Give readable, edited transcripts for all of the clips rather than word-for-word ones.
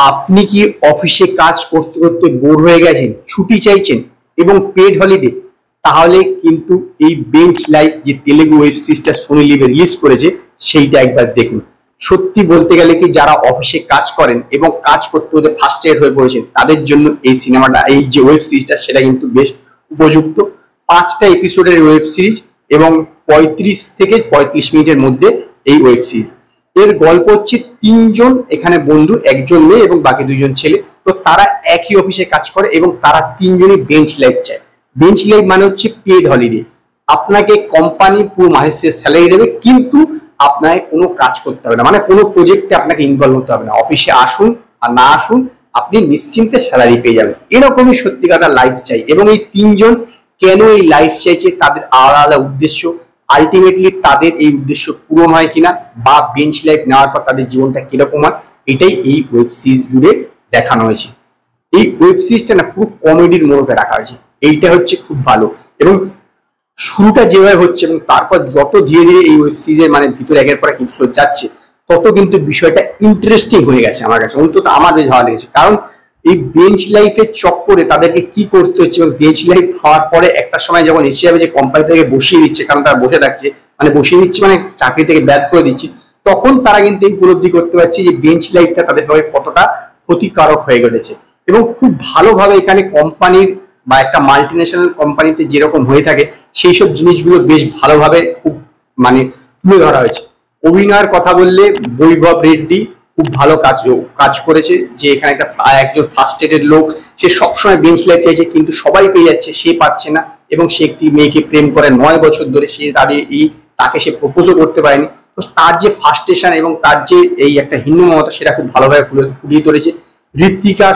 আপনি কি অফিসে কাজ করতে করতে বোর হয়ে গেছেন, ছুটি চাইছেন এবং পেড হলিডে? তাহলে কিন্তু এই বেঞ্চ লাইফ যে তেলেগু ওয়েব সিরিজটা সোনি লিভ রিলিজ করেছে সেইটা একবার দেখুন। সত্যি বলতে গেলে কি যারা অফিসে কাজ করেন এবং কাজ করতে করতে ফার্স্ট্রেটেড হয়ে পড়েছেন তাদের জন্য এই সিনেমাটা, এই যে ওয়েব সিরিজটা সেটা কিন্তু বেশ উপযুক্ত। 5টা এপিসোডের ওয়েব সিরিজ এবং 35 থেকে 35 মিনিটের মধ্যে এই ওয়েব সিরিজ। এর গল্প হচ্ছে 3জন এখানে বন্ধু, একজন মেয়ে এবং বাকি 2জন ছেলে। তো তারা একই অফিসে কাজ করে এবং তারা 3জনই বেঞ্চ লাইফ চায়। বেঞ্চ লাইফ মানে হচ্ছে পেড হলিডে। আপনাকে কোম্পানি পুরো মাসের স্যালারি দেবে, কিন্তু আপনাকে কোনো কাজ করতে হবে না, মানে কোনো প্রজেক্টে আপনাকে ইনভলভ হতে হবে না। অফিসে আসুন আর না আসুন আপনি নিশ্চিন্তে স্যালারি পেয়ে যাবেন। এরকমই সত্যিকারের লাইফ চাই। এবং এই 3জন কেন এই লাইফ চাইছে, তাদের আলাদা আলাদা উদ্দেশ্য, আলটিমেটলি তাদের এই উদ্দেশ্য পূরণ হয় কিনা বা বেঞ্চ লাইফ নেওয়ার পর তাদের জীবনটা কিরকম হয়, এটাই এই ওয়েব সিরিজ জুড়ে দেখানো হয়েছে। এই ওয়েব সিরিজটা না পুরো কমেডির মোড়কে রাখা হয়েছে, এইটা হচ্ছে খুব ভালো। এবং শুরুটা যেভাবে হচ্ছে এবং তারপর যত ধীরে ধীরে এই ওয়েব সিরিজের মানে ভিতরে একের পর এক এপিসোড যাচ্ছে, তত কিন্তু বিষয়টা ইন্টারেস্টিং হয়ে গেছে আমার কাছে, অন্তত আমার বেশ ভালো লেগেছে। কারণ এই বেঞ্চ লাইফের চক্করে তাদেরকে কি করতে হচ্ছে, এবং বেঞ্চ লাইফ হওয়ার পরে একটা সময় যখন এসে যাবে যে কোম্পানি থেকে বসিয়ে দিচ্ছে, কারণ তারা বসে থাকছে, মানে বসিয়ে দিচ্ছে মানে চাকরি থেকে ব্যাক করে দিচ্ছে, তখন তারা কিন্তু এই উপলব্ধি করতে পারছে যে বেঞ্চ লাইফটা তাদের পক্ষে কতটা ক্ষতিকারক হয়ে গেছে। এবং খুব ভালোভাবে এখানে কোম্পানির বা একটা মাল্টিন্যাশনাল কোম্পানিতে যেরকম হয়ে থাকে সেই সব জিনিসগুলো বেশ ভালোভাবে খুব মানে তুলে ধরা হয়েছে। অভিনয়ের কথা বললে বৈভব রেড্ডি খুব ভালো কাজ করেছে। যে এখানে একজন ফার্স্ট্রেটেড লোক, সে সবসময় বেঞ্চ লাইফ চাইছে কিন্তু সবাই পেয়ে যাচ্ছে, সে পাচ্ছে না। এবং সে একটি মেয়েকে প্রেম করে 9 বছর ধরে, সে দাঁড়িয়ে তাকে সে প্রপোজও করতে পারেনি। তো তার যে ফার্স্টেশন এবং তার যে এই একটা হিন্দুমমতা, সেটা খুব ভালোভাবে ফুটিয়ে তুলেছে। ঋত্বিকা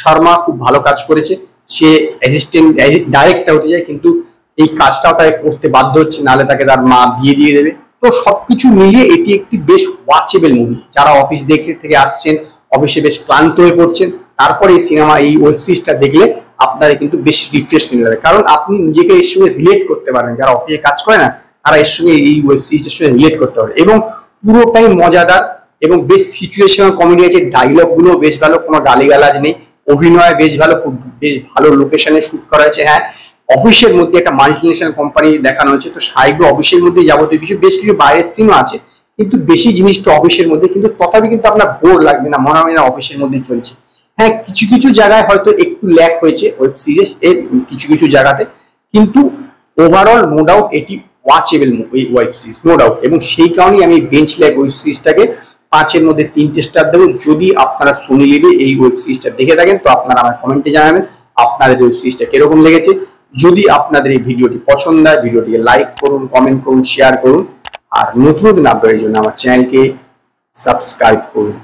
শর্মা খুব ভালো কাজ করেছে। সে অ্যাসিস্ট্যান্ট ডাইরেক্টর হতে যায়, কিন্তু এই কাজটাও তাকে করতে বাধ্য হচ্ছে, নাহলে তাকে তার মা বিয়ে দিয়ে দেবে। তো সবকিছু মিলিয়ে এটি একটি বেশ ওয়াচেবল মুভি। যারা অফিস থেকে আসছেন, অফিসে বেশ ক্লান্ত হয়ে পড়ছেন, তারপরে এই সিনেমা, এই ওয়েব সিরিজটা দেখলে আপনারা কিন্তু বেশ রিফ্রেশমেন্ট লাগবে। কারণ আপনি নিজেকে এর সঙ্গে রিলেট করতে পারবেন, যারা অফিসে কাজ করে না তারা এর সঙ্গে এই ওয়েব সিরিজটার সঙ্গে রিলেট করতে পারে। এবং পুরোটাই মজাদার এবং বেশ সিচুয়েশনাল কমেডি আছে। ডায়লগ গুলো বেশ ভালো, কোনো গালিগালাজ নেই। অভিনয় বেশ ভালো, খুব বেশ ভালো লোকেশনে শুট করা হয়েছে। হ্যাঁ, অফিসের মধ্যে একটা মাল্টিন্যাশনাল কোম্পানি দেখানো হয়েছে, তো সাইডে অফিসের মধ্যে যাবতীয় বেশ কিছু বাইরের সিনও আছে, কিন্তু বেশি জিনিসটা অফিসের মধ্যে। কিন্তু তথাপি কিন্তু আপনার বোর লাগবে না, মনে হয় না অফিসের মধ্যেই চলছে। হ্যাঁ, কিছু কিছু জায়গায় হয়তো একটু ল্যাক হয়েছে ওয়েব সিরিজ এর কিছু কিছু জায়গাতে, কিন্তু ওভারঅল নো ডাউট এটি watchable web series, no doubt. এবং সেই কারণেই আমি বেঞ্চ লাইফ ওয়েব সিরিজটাকে 5-এর মধ্যে 3টে স্টার দেবো। যদি আপনারা সোনি লিভে এই ওয়েব সিরিজটা দেখে থাকেন তো আপনারা আমার কমেন্টে জানাবেন আপনাদের ওয়েব সিরিজটা কিরকম লেগেছে। যদি আপনাদের এই ভিডিওটি পছন্দ হয়, ভিডিওটিকে লাইক করুন, কমেন্ট করুন, শেয়ার করুন। আর নতুন নতুন আপডেটের জন্য আমার চ্যানেলকে সাবস্ক্রাইব করুন।